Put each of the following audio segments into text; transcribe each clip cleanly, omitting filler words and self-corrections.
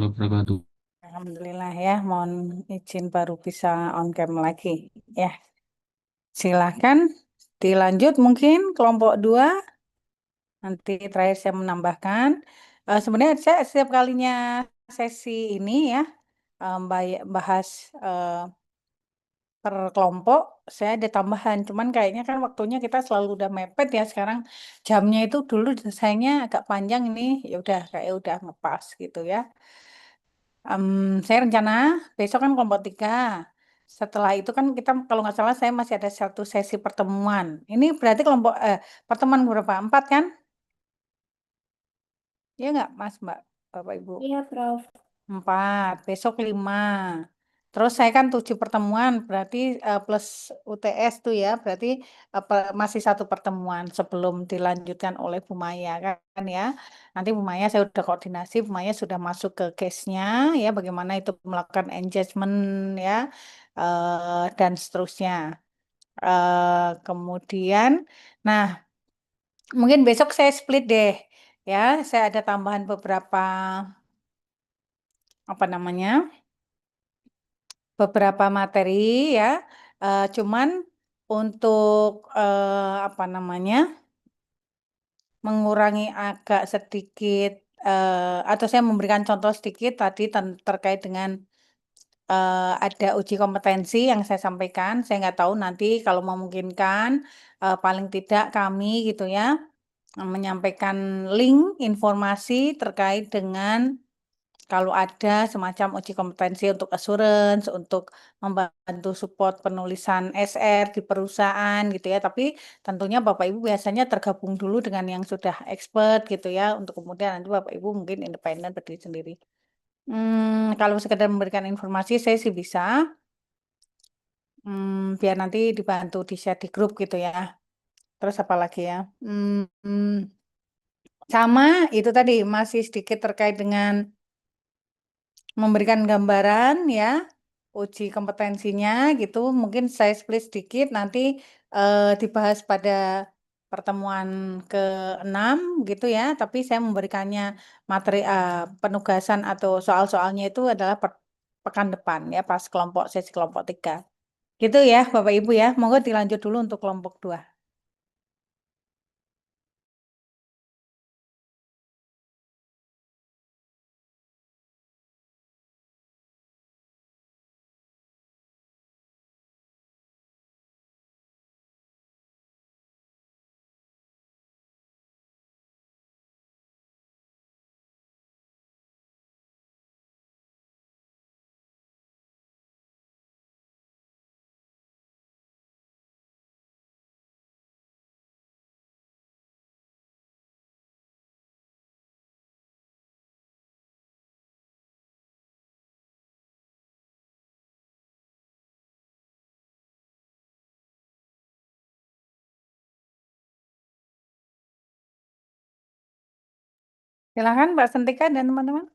wabarakatuh. Alhamdulillah ya, mohon izin baru bisa on cam lagi. Ya, silahkan dilanjut mungkin kelompok 2. Nanti terakhir saya menambahkan. Sebenarnya saya setiap kalinya sesi ini ya, bahas per kelompok, saya ada tambahan. Cuman kayaknya kan waktunya kita selalu udah mepet ya sekarang. Jamnya itu dulu desainnya agak panjang ini, ya udah kayak udah ngepas gitu ya. Saya rencana besok kan kelompok 3. Setelah itu kan kita kalau nggak salah saya masih ada satu sesi pertemuan. Ini berarti pertemuan berapa? 4 kan? Ya nggak Mas, Mbak, Bapak, Ibu? Iya, Prof. 4, besok 5. Terus saya kan 7 pertemuan, berarti plus UTS tuh ya, berarti masih satu pertemuan sebelum dilanjutkan oleh Bu Maya kan ya. Nanti Bu Maya saya udah koordinasi, Bu Maya sudah masuk ke case-nya ya, bagaimana itu melakukan engagement ya, dan seterusnya. Kemudian, nah mungkin besok saya split deh ya, saya ada tambahan beberapa apa namanya? Beberapa materi ya, cuman untuk apa namanya mengurangi agak sedikit atau saya memberikan contoh sedikit tadi terkait dengan ada uji kompetensi yang saya sampaikan. Saya nggak tahu nanti kalau memungkinkan paling tidak kami gitu ya menyampaikan link informasi terkait dengan kalau ada semacam uji kompetensi untuk assurance, untuk membantu support penulisan SR di perusahaan gitu ya. Tapi tentunya Bapak Ibu biasanya tergabung dulu dengan yang sudah expert gitu ya, untuk kemudian nanti Bapak Ibu mungkin independen berdiri sendiri. Kalau sekedar memberikan informasi saya sih bisa, biar nanti dibantu di share di grup gitu ya. Terus apa lagi ya? Sama itu tadi masih sedikit terkait dengan memberikan gambaran ya uji kompetensinya gitu. Mungkin saya split sedikit nanti dibahas pada pertemuan ke-6 gitu ya. Tapi saya memberikannya materi penugasan atau soal-soalnya itu adalah pekan depan ya pas sesi kelompok 3. Gitu ya Bapak Ibu ya. Monggo dilanjut dulu untuk kelompok 2. Silakan Mbak Sentika dan teman-teman.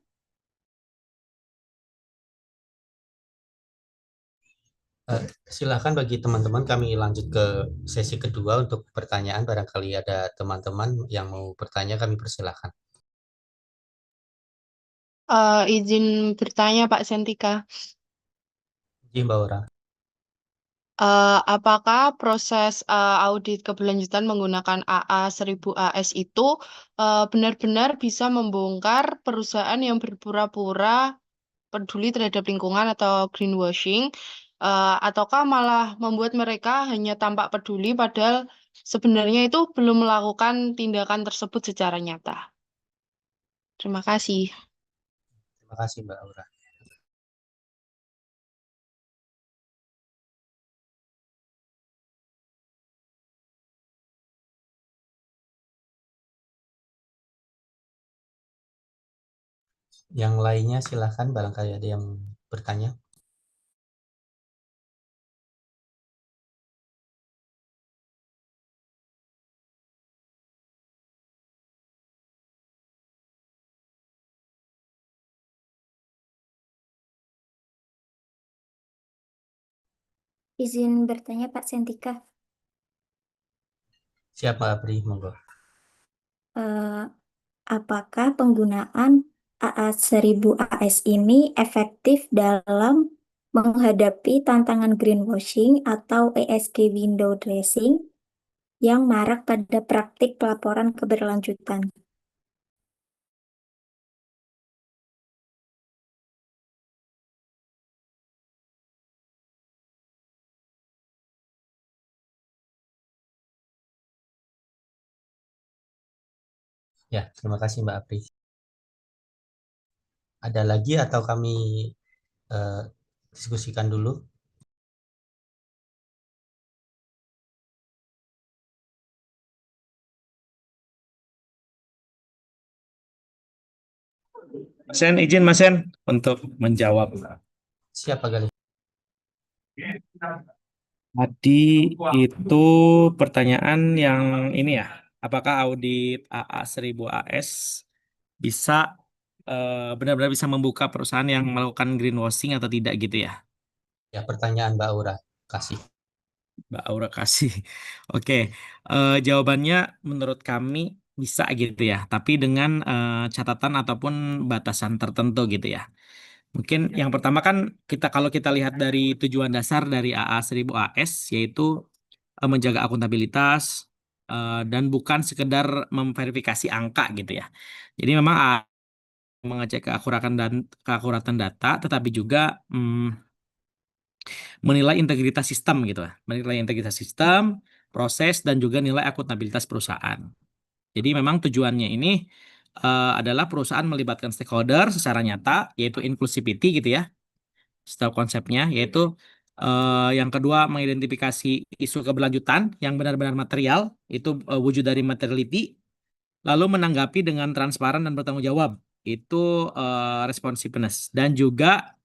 Silakan bagi teman-teman kami lanjut ke sesi kedua untuk pertanyaan. Barangkali ada teman-teman yang mau bertanya, kami persilahkan. Izin bertanya Pak Sentika, Izin Mbak Ora. apakah proses audit keberlanjutan menggunakan AA 1000 AS itu benar-benar bisa membongkar perusahaan yang berpura-pura peduli terhadap lingkungan atau greenwashing, ataukah malah membuat mereka hanya tampak peduli padahal sebenarnya itu belum melakukan tindakan tersebut secara nyata? Terima kasih. Terima kasih Mbak Aura. Yang lainnya silakan, barangkali ada yang bertanya. Izin bertanya Pak Sentika, Siapa Apri? Monggo. apakah penggunaan AA 1000 AS ini efektif dalam menghadapi tantangan greenwashing atau ESG window dressing yang marak pada praktik pelaporan keberlanjutan. Ya, terima kasih Mbak Apri. Ada lagi atau kami eh, diskusikan dulu? Mas Sen, izin Mas Sen untuk menjawab. Siapa kali? Tadi itu pertanyaan yang ini ya, apakah audit AA 1000 AS bisa benar-benar bisa membuka perusahaan yang melakukan greenwashing atau tidak gitu ya? Ya, pertanyaan Mbak Aura. Kasih. Mbak Aura kasih. Oke, jawabannya menurut kami bisa gitu ya, tapi dengan catatan ataupun batasan tertentu gitu ya. Mungkin yang pertama kan kalau kita lihat dari tujuan dasar dari AA 1000 AS yaitu menjaga akuntabilitas dan bukan sekedar memverifikasi angka gitu ya. Jadi memang mengecek keakuratan data, tetapi juga menilai integritas sistem gitu lah. Menilai integritas sistem, proses dan juga nilai akuntabilitas perusahaan. Jadi memang tujuannya ini adalah perusahaan melibatkan stakeholder secara nyata, yaitu inclusivity gitu ya, setiap konsepnya, yaitu yang kedua mengidentifikasi isu keberlanjutan yang benar-benar material, itu wujud dari materiality, lalu menanggapi dengan transparan dan bertanggung jawab, itu responsiveness, dan juga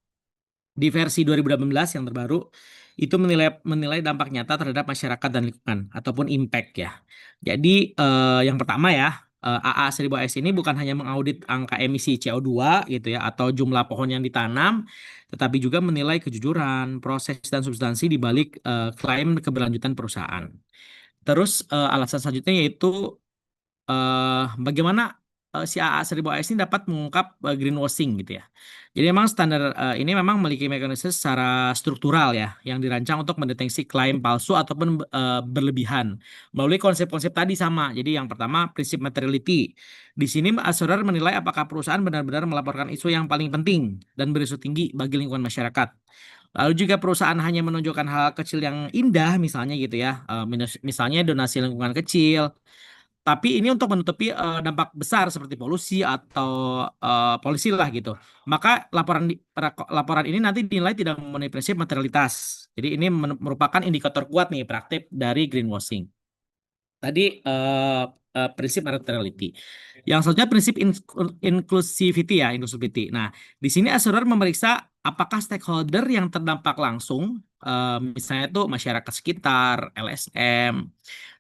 di versi 2018 yang terbaru itu menilai dampak nyata terhadap masyarakat dan lingkungan ataupun impact ya. Jadi yang pertama ya, AA 1000 AS ini bukan hanya mengaudit angka emisi CO2 gitu ya atau jumlah pohon yang ditanam, tetapi juga menilai kejujuran, proses dan substansi di balik klaim keberlanjutan perusahaan. Terus alasan selanjutnya yaitu bagaimana si AA 1000 AS ini dapat mengungkap greenwashing gitu ya. Jadi memang standar ini memang memiliki mekanisme secara struktural ya, yang dirancang untuk mendeteksi klaim palsu ataupun berlebihan melalui konsep-konsep tadi sama. Jadi yang pertama prinsip materiality. Di sini asesor menilai apakah perusahaan benar-benar melaporkan isu yang paling penting dan berisu tinggi bagi lingkungan masyarakat. Lalu juga perusahaan hanya menunjukkan hal kecil yang indah misalnya gitu ya, misalnya donasi lingkungan kecil. Tapi ini untuk menutupi dampak besar seperti polusi atau polusi lah gitu. Maka laporan ini nanti dinilai tidak memenuhi prinsip materialitas. Jadi ini merupakan indikator kuat nih praktik dari greenwashing. Tadi prinsip materiality. Yang selanjutnya prinsip inclusivity ya, inclusivity. Nah, di sini asesor memeriksa apakah stakeholder yang terdampak langsung, misalnya itu masyarakat sekitar, LSM,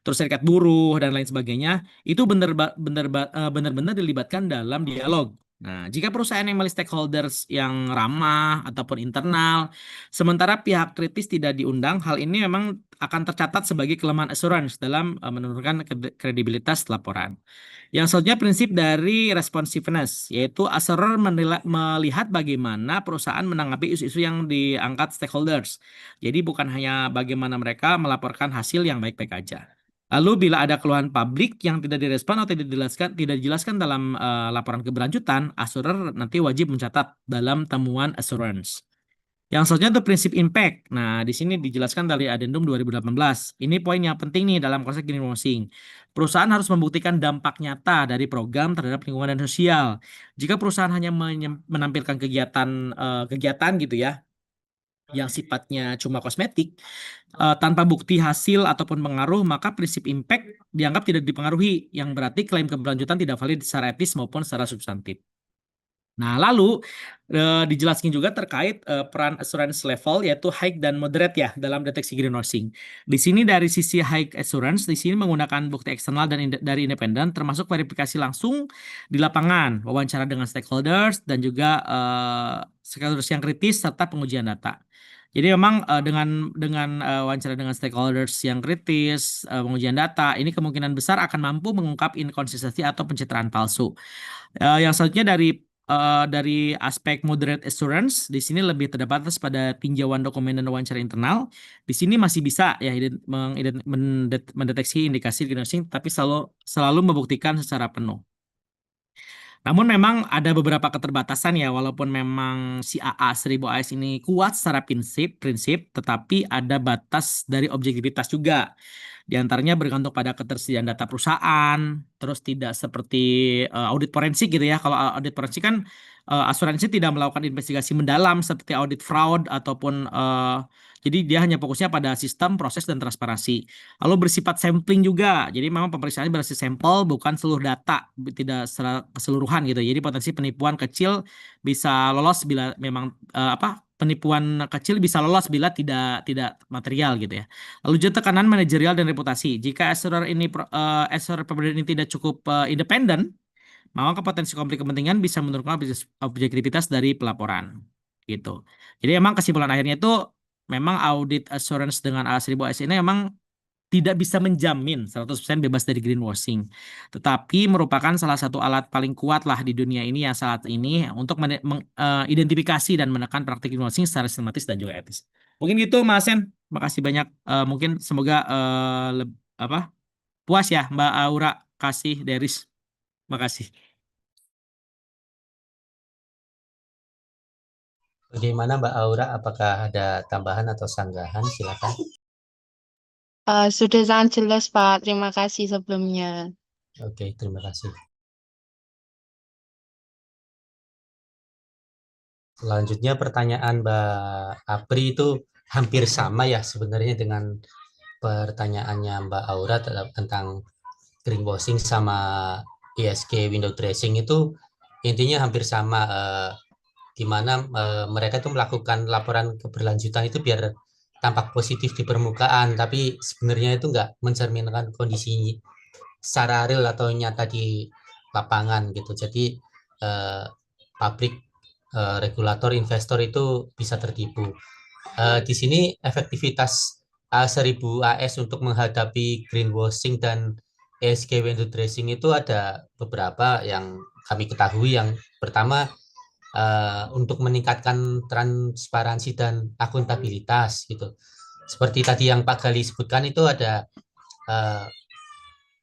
terus serikat buruh dan lain sebagainya, itu benar-benar dilibatkan dalam dialog. Nah, jika perusahaan yang memiliki stakeholders yang ramah ataupun internal, sementara pihak kritis tidak diundang, hal ini memang akan tercatat sebagai kelemahan assurance dalam menurunkan kredibilitas laporan. Yang selanjutnya prinsip dari responsiveness, yaitu assurer melihat bagaimana perusahaan menanggapi isu-isu yang diangkat stakeholders. Jadi bukan hanya bagaimana mereka melaporkan hasil yang baik-baik aja. Lalu bila ada keluhan publik yang tidak direspon atau tidak dijelaskan dalam laporan keberlanjutan, assurer nanti wajib mencatat dalam temuan assurance. Yang selanjutnya itu prinsip impact. Nah, di sini dijelaskan dari Addendum 2018. Ini poin yang penting nih dalam konsep greenwashing. Perusahaan harus membuktikan dampak nyata dari program terhadap lingkungan dan sosial. Jika perusahaan hanya menampilkan kegiatan gitu ya, yang sifatnya cuma kosmetik, tanpa bukti hasil ataupun pengaruh, maka prinsip impact dianggap tidak dipengaruhi, yang berarti klaim keberlanjutan tidak valid secara etis maupun secara substantif. Nah, lalu dijelaskan juga terkait peran assurance level yaitu high dan moderate ya dalam deteksi greenwashing. Di sini dari sisi high assurance, di sini menggunakan bukti eksternal dan dari independen termasuk verifikasi langsung di lapangan, wawancara dengan stakeholders dan juga stakeholders yang kritis serta pengujian data. Jadi memang dengan wawancara dengan stakeholders yang kritis, pengujian data, ini kemungkinan besar akan mampu mengungkap inkonsistensi atau pencitraan palsu. Yang selanjutnya dari dari aspek moderate assurance, di sini lebih terbatas pada tinjauan dokumen dan wawancara internal. Di sini masih bisa ya mendeteksi indikasi greenwashing, tapi selalu membuktikan secara penuh. Namun memang ada beberapa keterbatasan ya, walaupun memang si AA 1000 AS ini kuat secara prinsip, tetapi ada batas dari objektivitas juga. Di antaranya bergantung pada ketersediaan data perusahaan, terus tidak seperti audit forensik gitu ya. Kalau audit forensik kan asuransi tidak melakukan investigasi mendalam seperti audit fraud ataupun jadi dia hanya fokusnya pada sistem, proses, dan transparansi. Lalu bersifat sampling juga. Jadi memang pemeriksaannya berbasis sampel bukan seluruh data, tidak secara keseluruhan gitu. Jadi potensi penipuan kecil bisa lolos bila memang penipuan kecil bisa lolos bila tidak material gitu ya. Lalu juga tekanan manajerial dan reputasi. Jika asesor pemberian ini tidak cukup independen, maka potensi konflik kepentingan bisa menurunkan objektivitas dari pelaporan gitu. Jadi emang kesimpulan akhirnya itu memang audit assurance dengan A1000 AS ini memang tidak bisa menjamin 100% bebas dari greenwashing. Tetapi merupakan salah satu alat paling kuat lah di dunia ini yang saat ini untuk mengidentifikasi dan menekan praktik greenwashing secara sistematis dan juga etis. Mungkin gitu Mas Sen. Makasih banyak. Mungkin semoga puas ya Mbak Aura kasih Deris. Makasih. Bagaimana Mbak Aura? Apakah ada tambahan atau sanggahan? Silakan. Sudah sangat jelas, Pak. Terima kasih sebelumnya. Oke, terima kasih. Selanjutnya pertanyaan Mbak Apri itu hampir sama ya sebenarnya dengan pertanyaannya Mbak Aura tentang greenwashing sama ESG window dressing itu intinya hampir sama, di mana mereka itu melakukan laporan keberlanjutan itu biar tampak positif di permukaan, tapi sebenarnya itu nggak mencerminkan kondisi secara real atau nyata di lapangan gitu. Jadi pabrik, regulator, investor itu bisa tertipu. Di sini efektivitas A1000 AS untuk menghadapi greenwashing dan ESG window dressing itu ada beberapa yang kami ketahui. Yang pertama, untuk meningkatkan transparansi dan akuntabilitas gitu. Seperti tadi yang Pak Gali sebutkan itu ada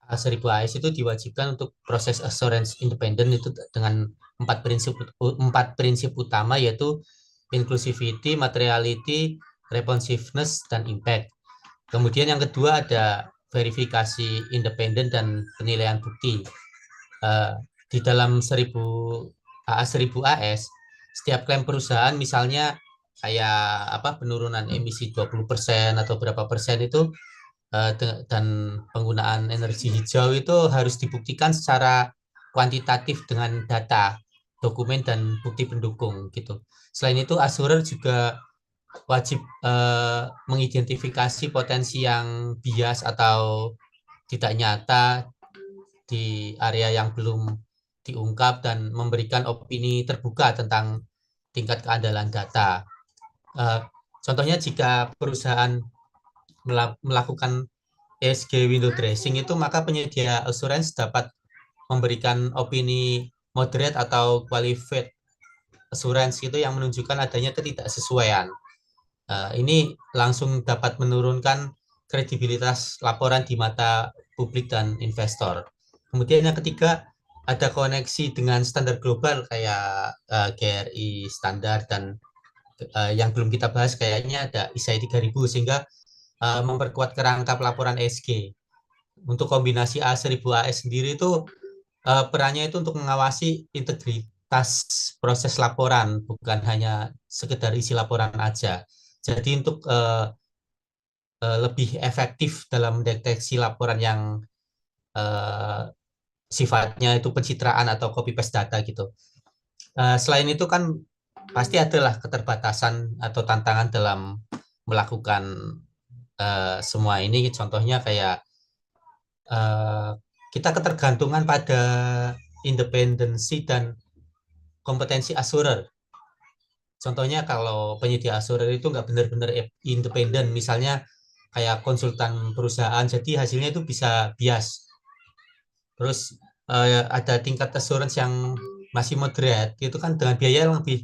A1000 AS itu diwajibkan untuk proses assurance independen itu dengan empat prinsip utama, yaitu inclusivity, materiality, responsiveness, dan impact. Kemudian yang kedua ada verifikasi independen dan penilaian bukti. Di dalam A1000 AS, setiap klaim perusahaan misalnya kayak penurunan emisi 20% atau berapa persen itu dan penggunaan energi hijau itu harus dibuktikan secara kuantitatif dengan data, dokumen, dan bukti pendukung gitu. Selain itu, assurer juga wajib mengidentifikasi potensi yang bias atau tidak nyata di area yang belum diungkap dan memberikan opini terbuka tentang tingkat keandalan data. Contohnya jika perusahaan melakukan ESG window dressing itu, maka penyedia assurance dapat memberikan opini moderate atau qualified assurance itu yang menunjukkan adanya ketidaksesuaian. Ini langsung dapat menurunkan kredibilitas laporan di mata publik dan investor. Kemudian yang ketiga, ada koneksi dengan standar global kayak GRI standar dan yang belum kita bahas kayaknya ada ISAI 3000, sehingga memperkuat kerangka pelaporan ESG. Untuk kombinasi A1000 AS sendiri itu perannya itu untuk mengawasi integritas proses laporan, bukan hanya sekedar isi laporan aja. Jadi untuk lebih efektif dalam mendeteksi laporan yang sifatnya itu pencitraan atau copy paste data gitu. Selain itu kan pasti adalah keterbatasan atau tantangan dalam melakukan semua ini. Contohnya kayak kita ketergantungan pada independensi dan kompetensi assurer. Contohnya kalau penyedia assurer itu nggak benar-benar independen, misalnya kayak konsultan perusahaan, jadi hasilnya itu bisa bias. Terus ada tingkat assurance yang masih moderate, itu kan dengan biaya yang lebih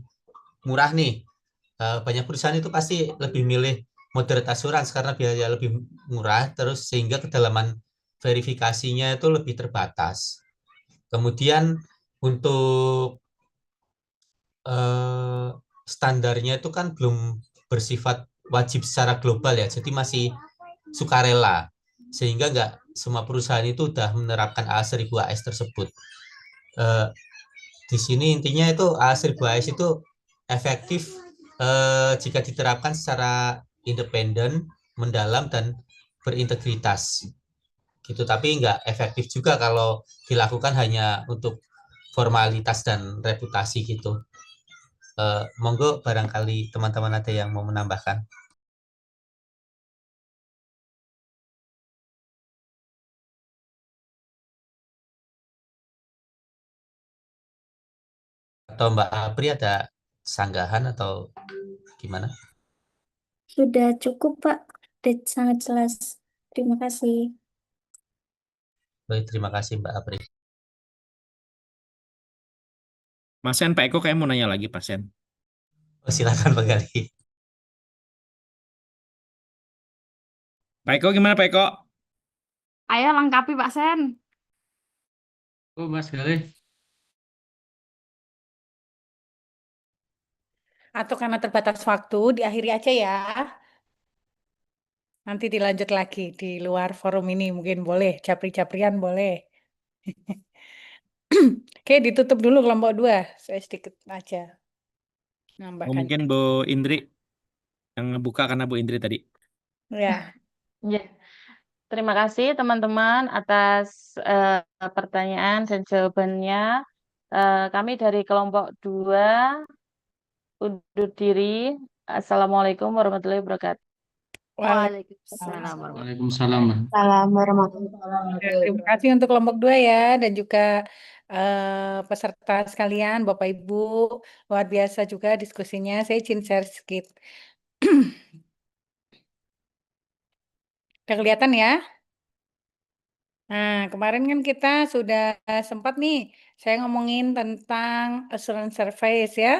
murah nih. Banyak perusahaan itu pasti lebih milih moderate assurance karena biaya lebih murah, terus sehingga kedalaman verifikasinya itu lebih terbatas. Kemudian untuk standarnya itu kan belum bersifat wajib secara global ya, jadi masih sukarela, sehingga nggak semua perusahaan itu sudah menerapkan A1000 AS tersebut. Eh, di sini intinya itu A1000 AS itu efektif jika diterapkan secara independen, mendalam, dan berintegritas. Gitu, tapi nggak efektif juga kalau dilakukan hanya untuk formalitas dan reputasi gitu. Monggo barangkali teman-teman ada yang mau menambahkan. Atau Mbak Apri ada sanggahan atau gimana? Sudah cukup, Pak. Sudah sangat jelas. Terima kasih. Baik, terima kasih Mbak Apri. Mas Sen, Pak Eko kayak mau nanya lagi, Pak Sen. Silakan Pak Gali. Pak Eko gimana, Pak Eko? Ayo lengkapi Pak Sen. Oh, Mas Gali. Atau karena terbatas waktu, diakhiri aja ya. Nanti dilanjut lagi di luar forum ini mungkin boleh, japri-japrian boleh. Oke, ditutup dulu kelompok 2. Saya sedikit aja nambahkan. Mungkin Bu Indri yang ngebuka karena Bu Indri tadi. Ya, Ya, terima kasih teman-teman atas pertanyaan dan jawabannya. Kami dari kelompok 2 undur diri. Assalamualaikum warahmatullahi wabarakatuh. Waalaikumsalam. Waalaikumsalam. Salam warahmatullahi Ya, terima kasih untuk kelompok 2 ya, dan juga peserta sekalian, Bapak Ibu, luar biasa juga diskusinya. Saya izin share sedikit. Udah kelihatan ya? Nah, kemarin kan kita sudah sempat nih, saya ngomongin tentang assurance service ya.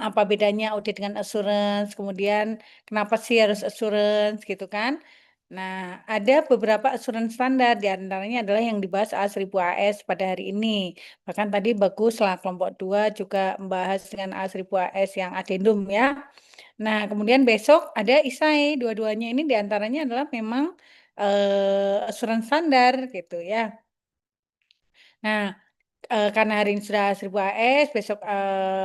Apa bedanya audit dengan assurance, kemudian kenapa sih harus assurance gitu kan. Nah, ada beberapa assurance standar, di antaranya adalah yang dibahas A1000 AS pada hari ini. Bahkan tadi bagus lah kelompok 2 juga membahas dengan A1000 AS yang adendum ya. Nah, kemudian besok ada ISAI, dua-duanya ini diantaranya adalah memang asuransi standar gitu ya. Nah, karena hari ini sudah 1000 AS, besok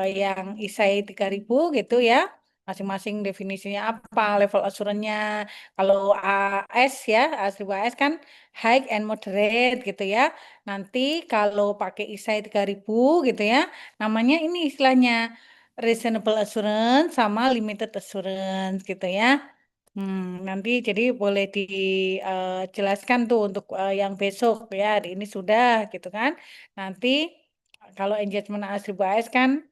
yang ISAI 3000 gitu ya. Masing-masing definisinya apa, level asuransinya. Kalau AS ya, A1000 AS kan high and moderate gitu ya. Nanti kalau pakai ISAI 3000 gitu ya, namanya ini istilahnya reasonable assurance sama limited assurance gitu ya. Nanti jadi boleh dijelaskan tuh untuk yang besok ya, hari ini sudah gitu kan. Nanti kalau engagement A1000 AS kan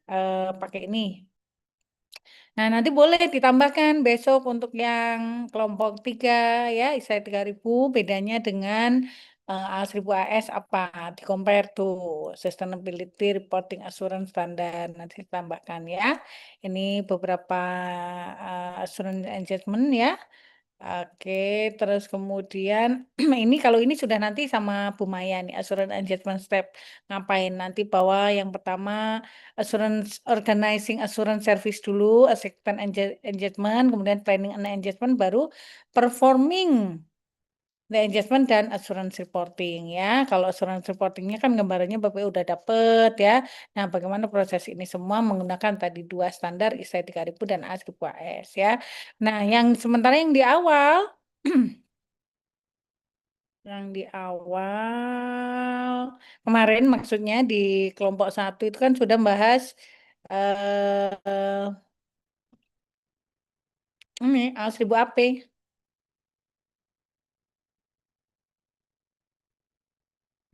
pakai ini. Nah, nanti boleh ditambahkan besok untuk yang kelompok 3 ya, ISAI 3000 bedanya dengan A1000 AS apa? Di compare tuh Sustainability Reporting Assurance Standard nanti ditambahkan ya. Ini beberapa assurance engagement ya. Oke, terus kemudian ini kalau ini sudah nanti sama Bu Maya nih, assurance engagement step. Ngapain nanti bahwa yang pertama assurance organizing assurance service dulu, acceptance engagement, kemudian training and engagement, baru performing the engagement dan assurance reporting ya. Kalau assurance reportingnya kan gambarannya Bapak udah dapet ya. Nah, bagaimana proses ini semua menggunakan tadi 2 standar ISAI 3000 dan A1000 AS ya. Nah, yang sementara yang di awal yang di awal kemarin maksudnya di kelompok 1 itu kan sudah membahas ini A1000 AP.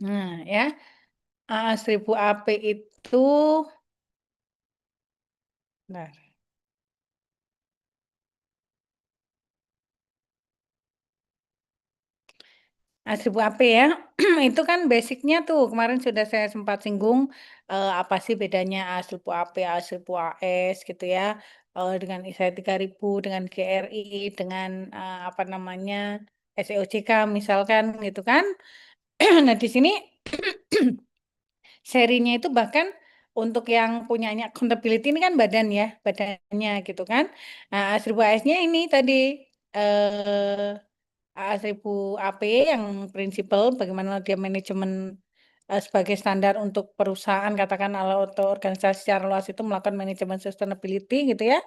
Nah, ya. A1000 AP itu nah, A1000 AP ya. Itu kan basicnya tuh kemarin sudah saya sempat singgung apa sih bedanya A1000 AP, A1000 AS gitu ya. Dengan ISAE 3000, dengan GRI, dengan apa namanya SEOJK misalkan gitu kan. Nah, di sini serinya itu bahkan untuk yang punyanya accountability ini kan badan ya, badannya gitu kan. Nah, A1000 AS-nya ini tadi A1000 AP yang prinsipal bagaimana dia manajemen sebagai standar untuk perusahaan katakan atau organisasi secara luas itu melakukan manajemen sustainability gitu ya.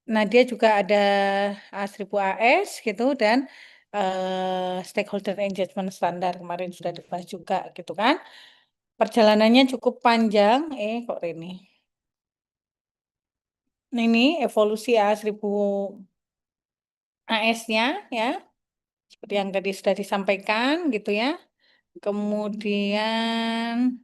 Nah, dia juga ada A1000 AS gitu dan stakeholder engagement standar kemarin sudah dibahas juga gitu kan. Perjalanannya cukup panjang, kok ini. Nah, ini evolusi A1000 AS-nya ya, seperti yang tadi sudah disampaikan gitu ya. Kemudian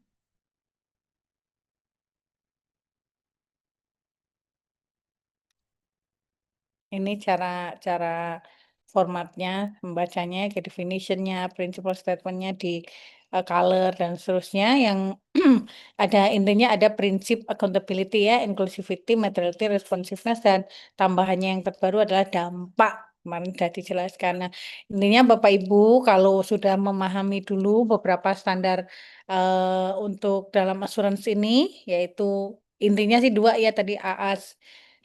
ini cara formatnya, membacanya, ke definitionnya, principle statementnya di color dan seterusnya. Yang ada intinya ada prinsip accountability ya, inclusivity, materiality, responsiveness, dan tambahannya yang terbaru adalah dampak. Kemarin sudah dijelaskan. Nah, intinya Bapak Ibu kalau sudah memahami dulu beberapa standar untuk dalam asuransi ini, yaitu intinya sih dua ya tadi AAS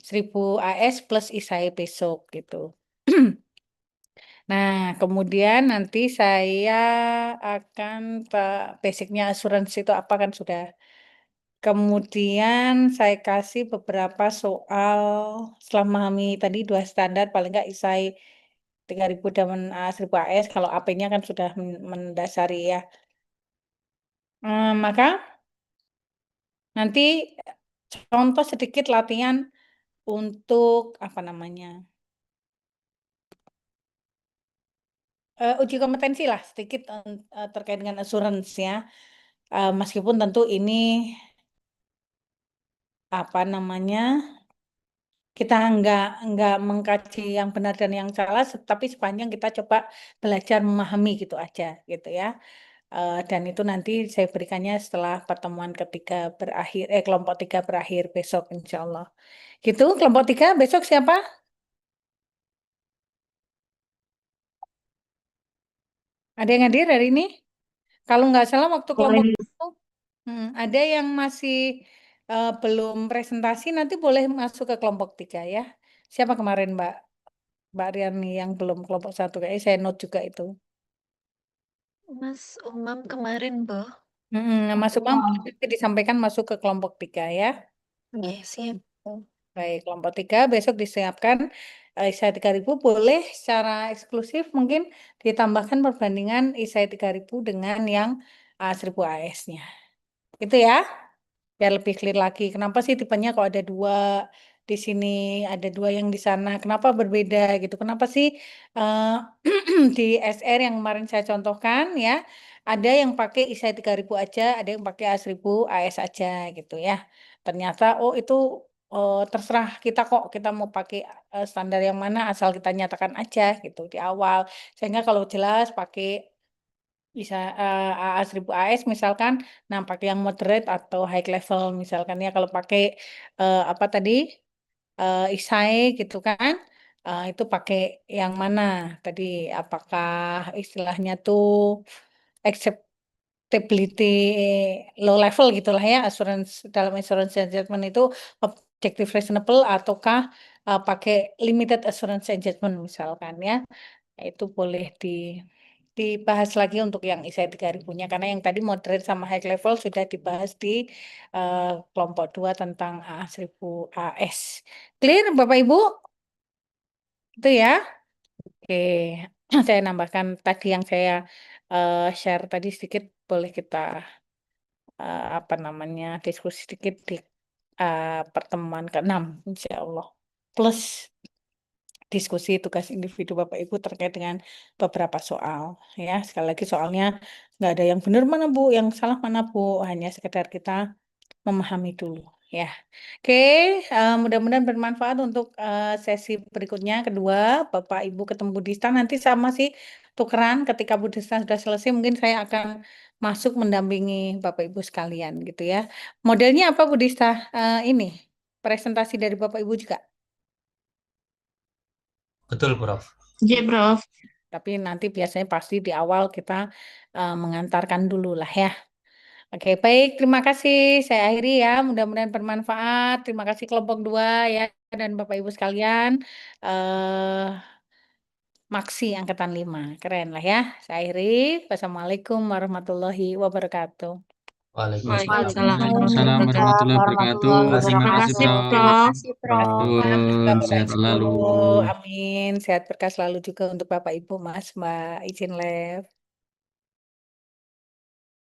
1000 AS plus ISAE besok gitu. Nah, kemudian nanti saya akan basicnya asuransi itu apa kan sudah. Kemudian saya kasih beberapa soal setelah memahami tadi dua standar paling nggak ISAE 3000 dan 1000 AS kalau AP-nya kan sudah mendasari ya. Maka nanti contoh sedikit latihan untuk apa namanya? Uji kompetensi lah sedikit terkait dengan assurance ya. Meskipun tentu ini apa namanya kita nggak mengkaji yang benar dan yang salah, tapi sepanjang kita coba belajar memahami gitu aja gitu ya. Dan itu nanti saya berikannya setelah pertemuan ketiga berakhir, kelompok 3 berakhir besok insya Allah. Gitu, kelompok 3 besok siapa? Ada yang hadir hari ini? Kalau nggak salah waktu kelompok itu ada yang masih belum presentasi, nanti boleh masuk ke kelompok 3 ya. Siapa kemarin Mbak Riani yang belum kelompok 1? Kayaknya saya note juga itu. Mas Umam kemarin, Mbak. Masuk nanti disampaikan masuk ke kelompok 3 ya. Iya, siap. Baik, kelompok 3 besok disiapkan ISAE 3000 boleh secara eksklusif mungkin ditambahkan perbandingan ISAE 3000 dengan yang 1000 AS-nya. Itu ya, biar lebih clear lagi. Kenapa sih tipenya kok ada dua di sini, ada dua yang di sana? Kenapa berbeda gitu? Kenapa sih di SR yang kemarin saya contohkan ya, ada yang pakai ISAE 3000 aja, ada yang pakai A1000 AS aja gitu ya. Ternyata oh itu terserah kita kok kita mau pakai standar yang mana asal kita nyatakan aja gitu di awal. Sehingga kalau jelas pakai bisa AA 1000 AS misalkan, nah pakai yang moderate atau high level misalkan ya. Kalau pakai apa tadi ISAE gitu kan, itu pakai yang mana tadi? Apakah istilahnya tuh acceptability low level gitulah ya, dalam assurance judgment itu objective reasonable ataukah pakai limited assurance judgment misalkan ya. Itu boleh dibahas lagi untuk yang ISAE 3000-nya karena yang tadi moderate sama high level sudah dibahas di kelompok 2 tentang A1000 AS. Clear Bapak Ibu? Itu ya. Oke. Saya nambahkan tadi yang saya share tadi sedikit boleh kita apa namanya diskusi sedikit di pertemuan ke-6 insya Allah. Plus diskusi tugas individu Bapak Ibu terkait dengan beberapa soal ya. Sekali lagi soalnya nggak ada yang benar mana Bu, yang salah mana Bu, hanya sekedar kita memahami dulu ya. Oke, mudah-mudahan bermanfaat untuk sesi berikutnya kedua. Bapak Ibu ketemu Budista nanti sama sih tukeran ketika Budista sudah selesai mungkin saya akan masuk mendampingi Bapak Ibu sekalian gitu ya. Modelnya apa Budista? Ini presentasi dari Bapak Ibu juga. Betul, Prof. Iya, Prof. Tapi nanti biasanya pasti di awal kita mengantarkan dulu lah ya. Oke, baik. Terima kasih. Saya akhiri ya. Mudah-mudahan bermanfaat. Terima kasih kelompok 2 ya dan Bapak Ibu sekalian. eh Maksi angkatan 5. Keren lah ya. Saya akhiri. Wassalamualaikum warahmatullahi wabarakatuh. Waalaikumsalam. Waalaikumsalam warahmatullahi wabarakatuh. Terima kasih, Makasih, Prof. Prof. Betul, sehat selalu. Amin. Sehat berkah selalu juga untuk Bapak Ibu, Mas, Mbak. Izin live.